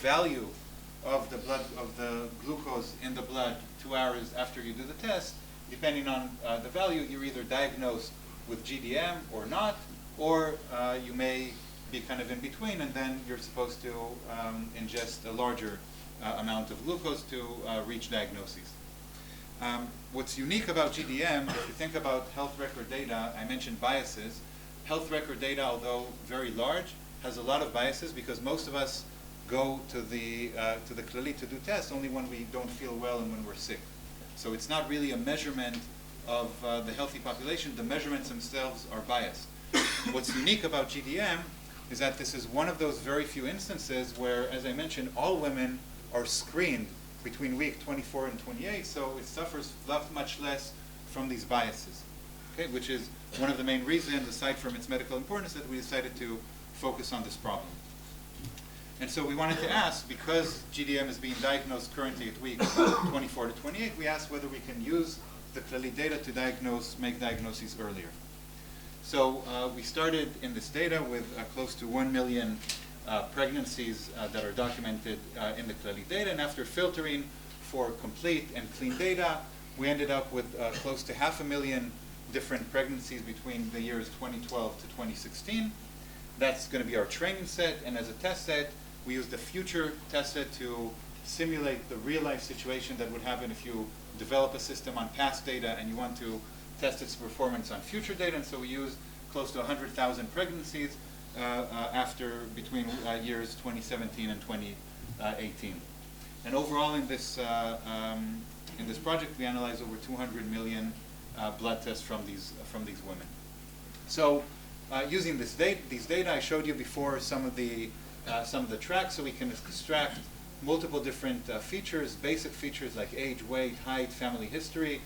value of the glucose in the blood 2 hours after you do the test, depending on the value, you're either diagnosed with GDM or not, or you may be kind of in between, and then you're supposed to ingest a larger amount of glucose to reach diagnoses. What's unique about GDM, if you think about health record data, I mentioned biases. Health record data, although very large, has a lot of biases because most of us go to the Klali to do tests only when we don't feel well and when we're sick. So it's not really a measurement of the healthy population. The measurements themselves are biased. What's unique about GDM is that this is one of those very few instances where, as I mentioned, all women are screened between week 24 and 28, so it suffers much less from these biases, okay, which is one of the main reasons, aside from its medical importance, that we decided to focus on this problem. And so we wanted to ask, because GDM is being diagnosed currently at week 24 to 28, we asked whether we can use the Klali data to make diagnoses earlier. So we started in this data with close to 1 million pregnancies that are documented in the Klali data, and after filtering for complete and clean data, we ended up with close to 500,000 different pregnancies between the years 2012 to 2016. That's going to be our training set, and as a test set, we used the future test set to simulate the real-life situation that would happen if you develop a system on past data and you want to test its performance on future data, and so we used close to 100,000 pregnancies between years 2017 and 2018. And overall in this project, we analyzed over 200 million blood tests from these women. So using these data, I showed you before some of the tracks, so we can extract multiple different features, basic features like age, weight, height, family history,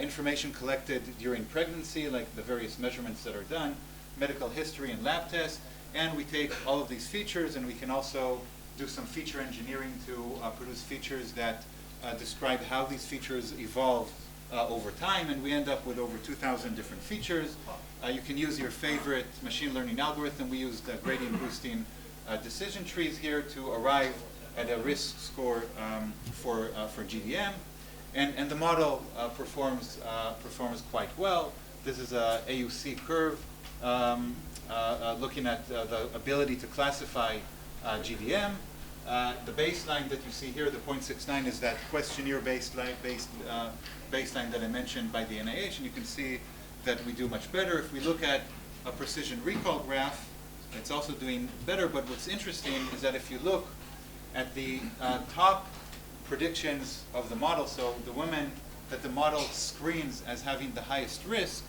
information collected during pregnancy, like the various measurements that are done, medical history and lab tests, and we take all of these features and we can also do some feature engineering to produce features that describe how these features evolve over time, and we end up with over 2,000 different features. You can use your favorite machine learning algorithm. We used gradient boosting decision trees here to arrive at a risk score for GDM, and the model performs quite well. This is a AUC curve looking at the ability to classify GDM. The baseline that you see here, the 0.69, is that questionnaire baseline that I mentioned by the NIH, and you can see that we do much better. If we look at a precision recall graph, it's also doing better, but what's interesting is that if you look at the top predictions of the model, so the women that the model screens as having the highest risk,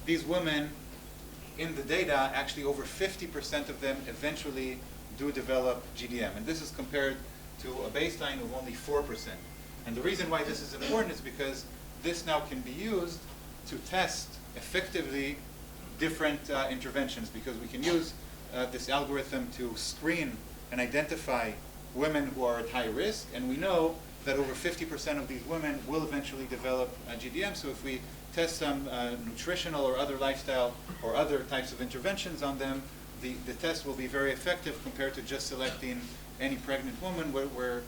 these women in the data, actually over 50% of them eventually do develop GDM. And this is compared to a baseline of only 4%. And the reason why this is important is because this now can be used to test effectively different interventions, because we can use this algorithm to screen and identify women who are at high risk, and we know that over 50% of these women will eventually develop GDM. So if we test some nutritional or other lifestyle or other types of interventions on them, the test will be very effective compared to just selecting any pregnant woman where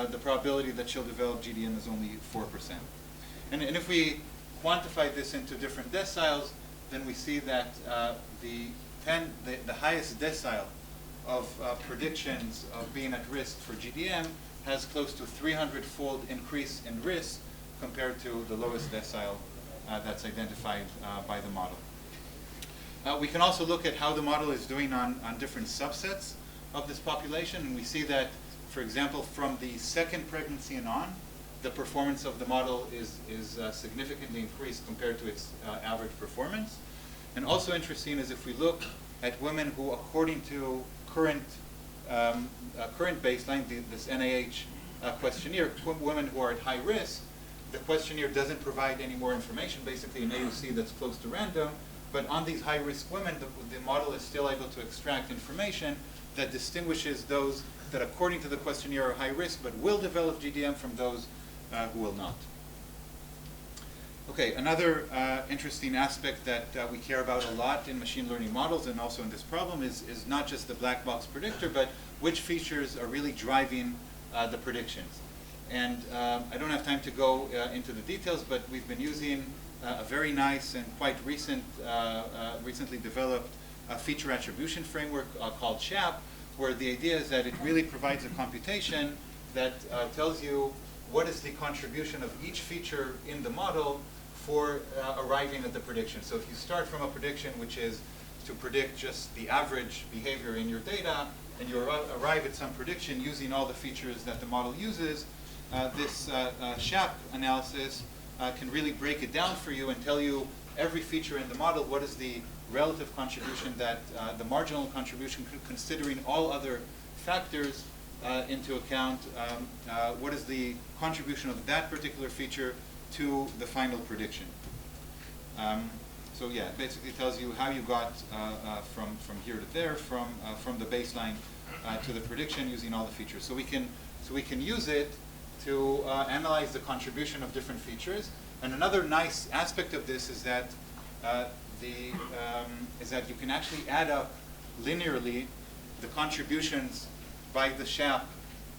the probability that she'll develop GDM is only 4%. And if we quantify this into different deciles, then we see that the highest decile of predictions of being at risk for GDM has close to 300-fold increase in risk compared to the lowest decile that's identified by the model. We can also look at how the model is doing on different subsets of this population, and we see that, for example, from the second pregnancy and on, the performance of the model is significantly increased compared to its average performance. And also interesting is if we look at women who, according to current baseline, this NIH questionnaire, women who are at high risk, the questionnaire doesn't provide any more information, basically an AUC that's close to random, but on these high-risk women, the model is still able to extract information that distinguishes those that, according to the questionnaire, are high risk but will develop GDM from those who will not. Okay, another interesting aspect that we care about a lot in machine learning models and also in this problem is not just the black box predictor, but which features are really driving the predictions. And I don't have time to go into the details, but we've been using a very nice and quite recently developed feature attribution framework called SHAP, where the idea is that it really provides a computation that tells you what is the contribution of each feature in the model for arriving at the prediction. So if you start from a prediction which is to predict just the average behavior in your data, and you arrive at some prediction using all the features that the model uses, this SHAP analysis can really break it down for you and tell you every feature in the model, what is the relative contribution that, the marginal contribution considering all other factors into account, what is the contribution of that particular feature to the final prediction. So yeah, it basically tells you how you got from here to there, from the baseline to the prediction using all the features. So we can use it to analyze the contribution of different features. And another nice aspect of this is that you can actually add up linearly the contributions by the SHAP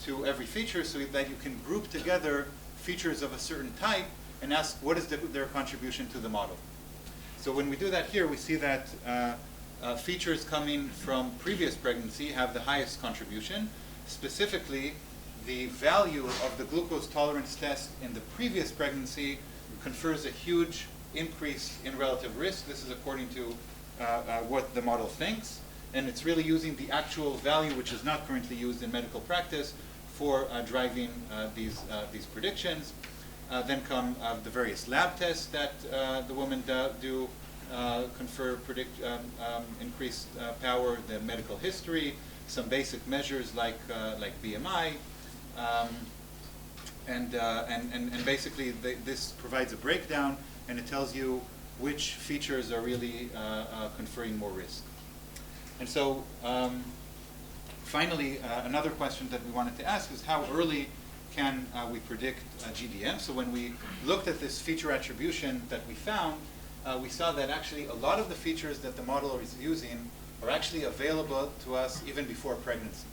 to every feature, so that you can group together features of a certain type and ask what is their contribution to the model. So when we do that here, we see that features coming from previous pregnancy have the highest contribution. Specifically, the value of the glucose tolerance test in the previous pregnancy confers a huge increase in relative risk. This is according to what the model thinks. And it's really using the actual value, which is not currently used in medical practice, for driving these predictions. Then come the various lab tests that the women do confer increased power, the medical history, some basic measures like BMI, and basically this provides a breakdown, and it tells you which features are really conferring more risk. And so finally, another question that we wanted to ask is how early can we predict GDM? So when we looked at this feature attribution that we found, we saw that actually a lot of the features that the model is using are actually available to us even before pregnancy.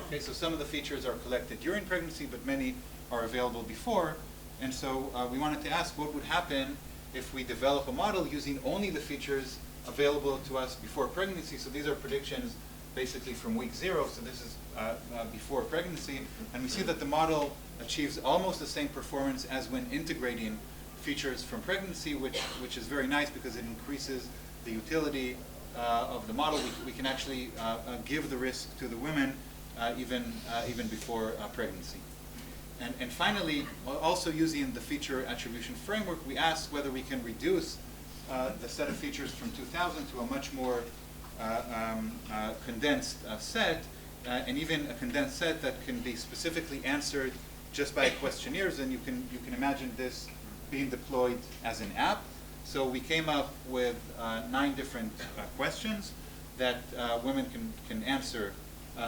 Okay, so some of the features are collected during pregnancy, but many are available before. And so we wanted to ask what would happen if we develop a model using only the features available to us before pregnancy. So these are predictions basically from week 0, so this is before pregnancy. And we see that the model achieves almost the same performance as when integrating features from pregnancy, which is very nice because it increases the utility of the model. We can actually give the risk to the women even before pregnancy. And finally, also using the feature attribution framework, we asked whether we can reduce the set of features from 2,000 to a much more condensed set, and even a condensed set that can be specifically answered just by questionnaires. And you can imagine this being deployed as an app. So we came up with 9 different questions that women can answer,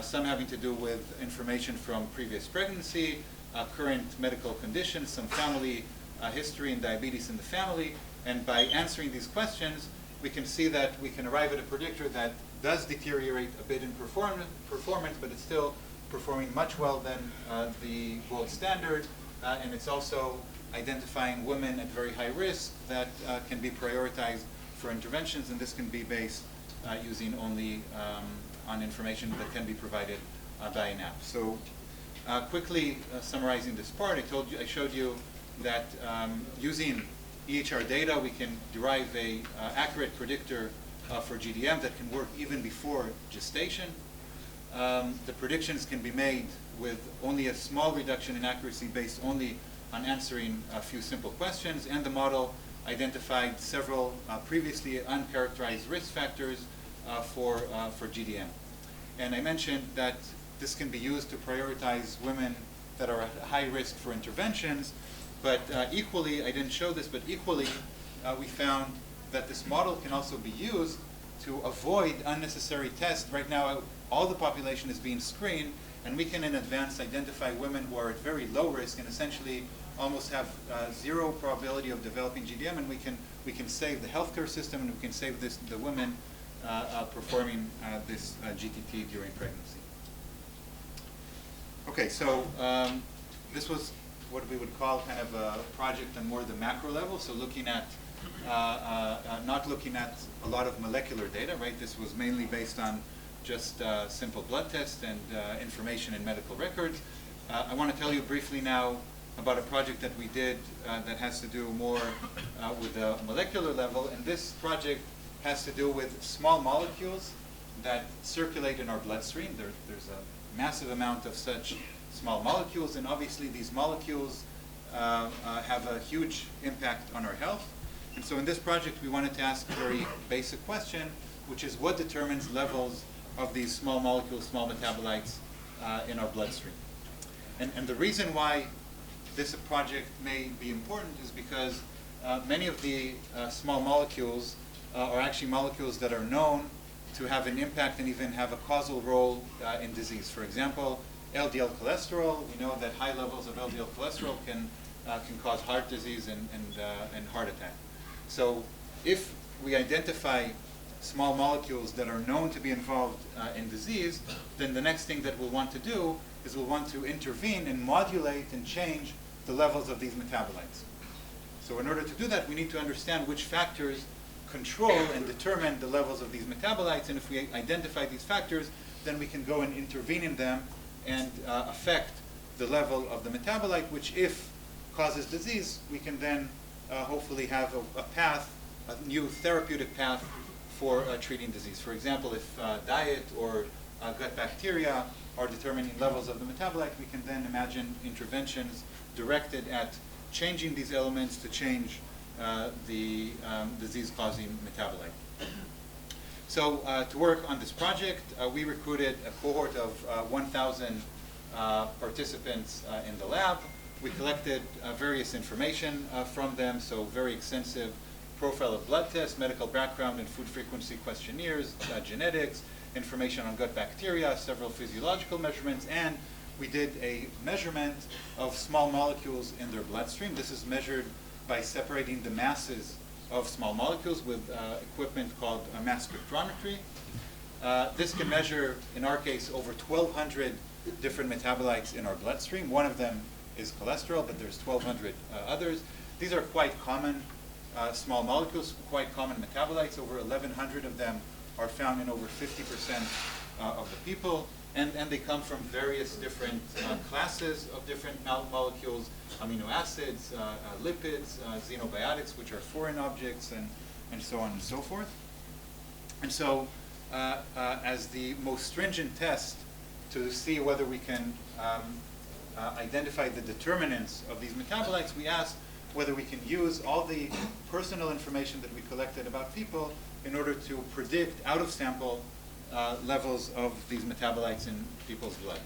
some having to do with information from previous pregnancy, current medical conditions, some family history and diabetes in the family. And by answering these questions, we can see that we can arrive at a predictor that does deteriorate a bit in performance, but it's still performing much well than the gold standard. And it's also identifying women at very high risk that can be prioritized for interventions, and this can be based using only on information that can be provided by an app. So quickly summarizing this part, I showed you that using EHR data, we can derive a accurate predictor for GDM that can work even before gestation. The predictions can be made with only a small reduction in accuracy based only on answering a few simple questions, and the model identified several previously uncharacterized risk factors for GDM. And I mentioned that this can be used to prioritize women that are at high risk for interventions, but equally, I didn't show this, but equally we found that this model can also be used to avoid unnecessary tests. Right now, all the population is being screened, and we can in advance identify women who are at very low risk and essentially almost have 0 probability of developing GDM, and we can save the healthcare system, and we can save the women performing this GTT during pregnancy. Okay, so this was what we would call kind of a project on more the macro level, so looking at, not looking at a lot of molecular data, right? This was mainly based on just simple blood tests and information in medical records. I want to tell you briefly now about a project that we did that has to do more with the molecular level, and this project has to do with small molecules that circulate in our bloodstream. There's a massive amount of such small molecules, and obviously these molecules have a huge impact on our health. And so in this project we wanted to ask a very basic question, which is what determines levels of these small molecules, small metabolites in our bloodstream. And the reason why this project may be important is because many of the small molecules are actually molecules that are known to have an impact and even have a causal role in disease. For example, LDL cholesterol, we know that high levels of LDL cholesterol can cause heart disease and heart attack. So if we identify small molecules that are known to be involved in disease, then the next thing that we'll want to do is we'll want to intervene and modulate and change the levels of these metabolites. So in order to do that, we need to understand which factors control and determine the levels of these metabolites, and if we identify these factors, then we can go and intervene in them and affect the level of the metabolite, which if causes disease, we can then hopefully have a path, a new therapeutic path for treating disease. For example, if diet or gut bacteria are determining levels of the metabolite, we can then imagine interventions directed at changing these elements to change the disease-causing metabolite. So to work on this project, we recruited a cohort of 1,000 participants in the lab. We collected various information from them, so very extensive profile of blood tests, medical background and food frequency questionnaires, genetics, information on gut bacteria, several physiological measurements, and we did a measurement of small molecules in their bloodstream. This is measured by separating the masses of small molecules with equipment called mass spectrometry. This can measure, in our case, over 1,200 different metabolites in our bloodstream. One of them is cholesterol, but there's 1,200 others. These are quite common small molecules, quite common metabolites. Over 1,100 of them are found in over 50% of the people. And they come from various different classes of different molecules, amino acids, lipids, xenobiotics, which are foreign objects, and so on and so forth. And so as the most stringent test to see whether we can identify the determinants of these metabolites, we asked whether we can use all the personal information that we collected about people in order to predict out of sample levels of these metabolites in people's blood.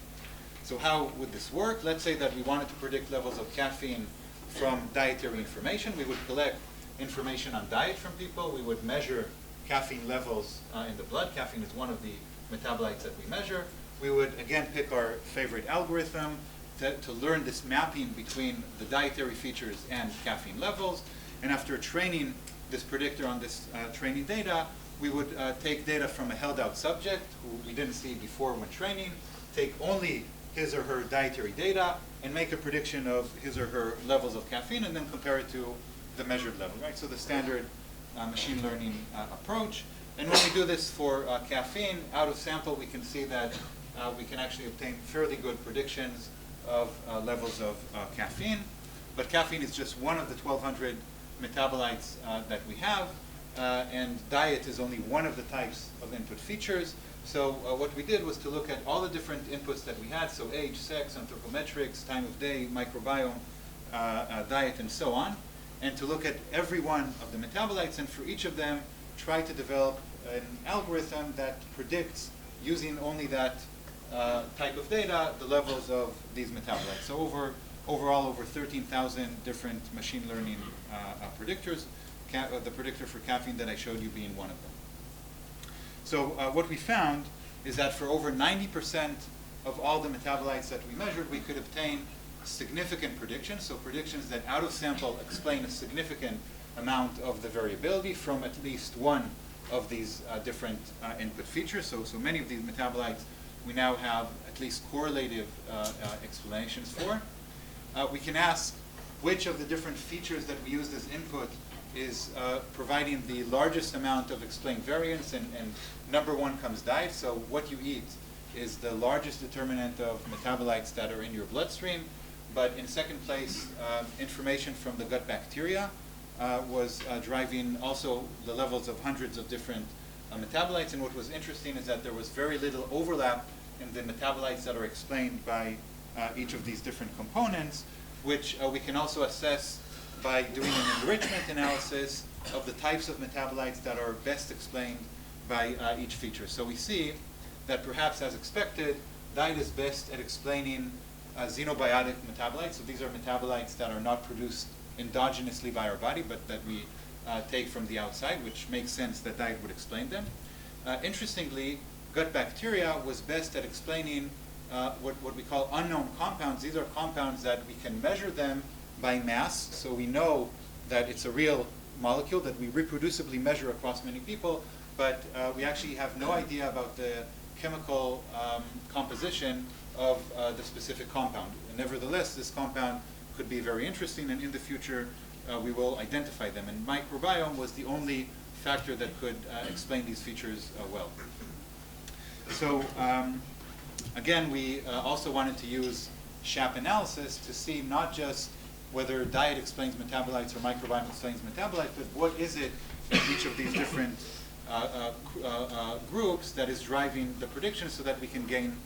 So how would this work? Let's say that we wanted to predict levels of caffeine from dietary information. We would collect information on diet from people. We would measure caffeine levels in the blood. Caffeine is one of the metabolites that we measure. We would, again, pick our favorite algorithm to learn this mapping between the dietary features and caffeine levels. And after training this predictor on this training data, we would take data from a held-out subject who we didn't see before when training, take only his or her dietary data, and make a prediction of his or her levels of caffeine, and then compare it to the measured level, right? So the standard machine learning approach. And when we do this for caffeine, out of sample, we can see that we can actually obtain fairly good predictions of levels of caffeine. But caffeine is just one of the 1,200 metabolites that we have. And diet is only one of the types of input features. So what we did was to look at all the different inputs that we had, so age, sex, anthropometrics, time of day, microbiome, diet, and so on, and to look at every one of the metabolites, and for each of them, try to develop an algorithm that predicts, using only that type of data, the levels of these metabolites. So overall, over 13,000 different machine learning predictors. The predictor for caffeine that I showed you being one of them. So what we found is that for over 90% of all the metabolites that we measured, we could obtain significant predictions, so predictions that out of sample explain a significant amount of the variability from at least one of these different input features. So many of these metabolites we now have at least correlative explanations for. We can ask which of the different features that we used as input is providing the largest amount of explained variance, and number one comes diet. So what you eat is the largest determinant of metabolites that are in your bloodstream. But in second place, information from the gut bacteria was driving also the levels of hundreds of different metabolites. And what was interesting is that there was very little overlap in the metabolites that are explained by each of these different components, which we can also assess by doing an enrichment analysis of the types of metabolites that are best explained by each feature. So we see that perhaps as expected, diet is best at explaining xenobiotic metabolites. So these are metabolites that are not produced endogenously by our body, but that we take from the outside, which makes sense that diet would explain them. Interestingly, gut bacteria was best at explaining what we call unknown compounds. These are compounds that we can measure them by mass, so we know that it's a real molecule that we reproducibly measure across many people, but we actually have no idea about the chemical composition of the specific compound. And nevertheless, this compound could be very interesting, and in the future we will identify them. And microbiome was the only factor that could explain these features well. So again, we also wanted to use SHAP analysis to see not just whether diet explains metabolites or microbiome explains metabolites, but what is it in each of these different groups that is driving the prediction, so that we can gain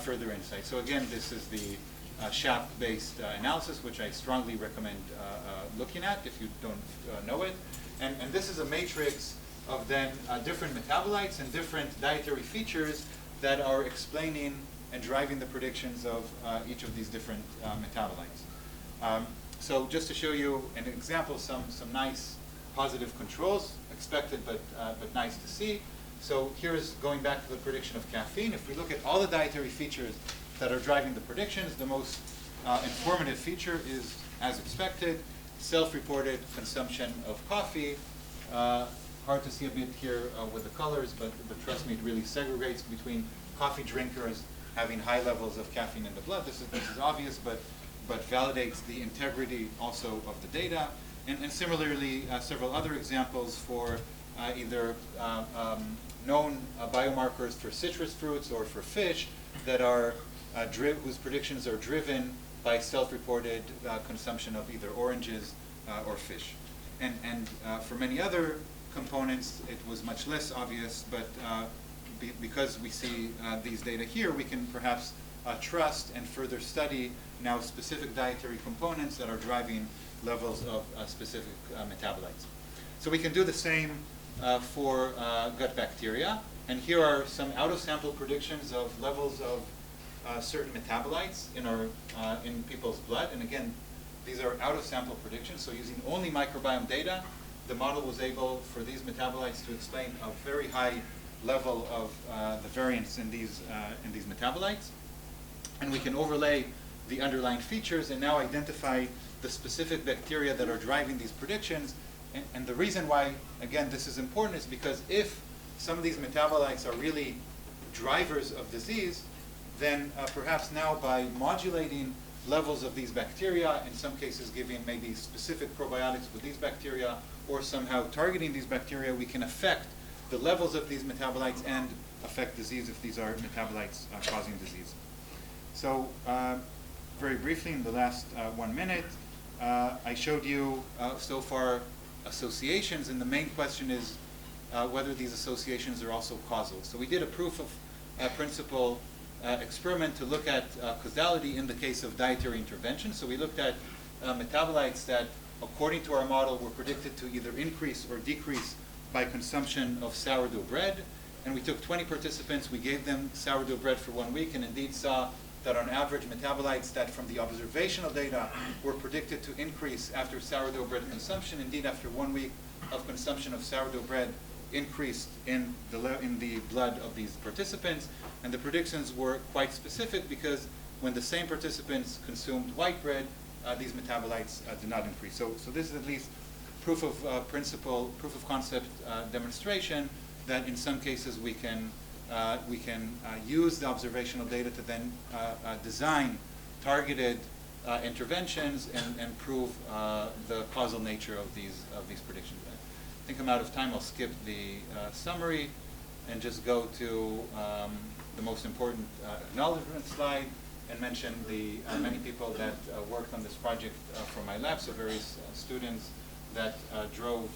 further insight. So again, this is the SHAP-based analysis, which I strongly recommend looking at if you don't know it. And this is a matrix of then different metabolites and different dietary features that are explaining and driving the predictions of each of these different metabolites. So just to show you an example, some nice positive controls, expected but nice to see. So here's going back to the prediction of caffeine. If we look at all the dietary features that are driving the predictions, the most informative feature is, as expected, self-reported consumption of coffee. Hard to see a bit here with the colors, but trust me, it really segregates between coffee drinkers having high levels of caffeine in the blood. This is obvious, but validates the integrity also of the data. And similarly, several other examples for either known biomarkers for citrus fruits or for fish that are whose predictions are driven by self-reported consumption of either oranges or fish. And for many other components, it was much less obvious, but because we see these data here, we can perhaps trust and further study now specific dietary components that are driving levels of specific metabolites. So we can do the same for gut bacteria. And here are some out-of-sample predictions of levels of certain metabolites in people's blood. And again, these are out-of-sample predictions. So using only microbiome data, the model was able for these metabolites to explain a very high level of the variance in these metabolites. And we can overlay the underlying features and now identify the specific bacteria that are driving these predictions. And the reason why, again, this is important is because if some of these metabolites are really drivers of disease, then perhaps now by modulating levels of these bacteria, in some cases giving maybe specific probiotics with these bacteria, or somehow targeting these bacteria, we can affect the levels of these metabolites and affect disease if these are metabolites causing disease. So very briefly, in the last 1 minute, I showed you so far associations, and the main question is whether these associations are also causal. So we did a proof of principle experiment to look at causality in the case of dietary intervention. So we looked at metabolites that, according to our model, were predicted to either increase or decrease by consumption of sourdough bread. And we took 20 participants, we gave them sourdough bread for 1 week, and indeed saw that on average metabolites that from the observational data were predicted to increase after sourdough bread consumption. Indeed, after 1 week of consumption of sourdough bread, increased in the blood of these participants. And the predictions were quite specific because when the same participants consumed white bread, these metabolites did not increase. So this is at least proof of principle, proof of concept demonstration that in some cases we can we can use the observational data to then design targeted interventions and prove the causal nature of these predictions. I think I'm out of time. I'll skip the summary and just go to the most important acknowledgement slide and mention the many people that worked on this project from my lab, so various students that drove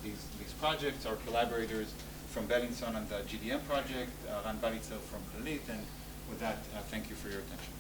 these projects, our collaborators from Bellinson on the GDM project, Ran Balitzer from Galit, and with that, thank you for your attention.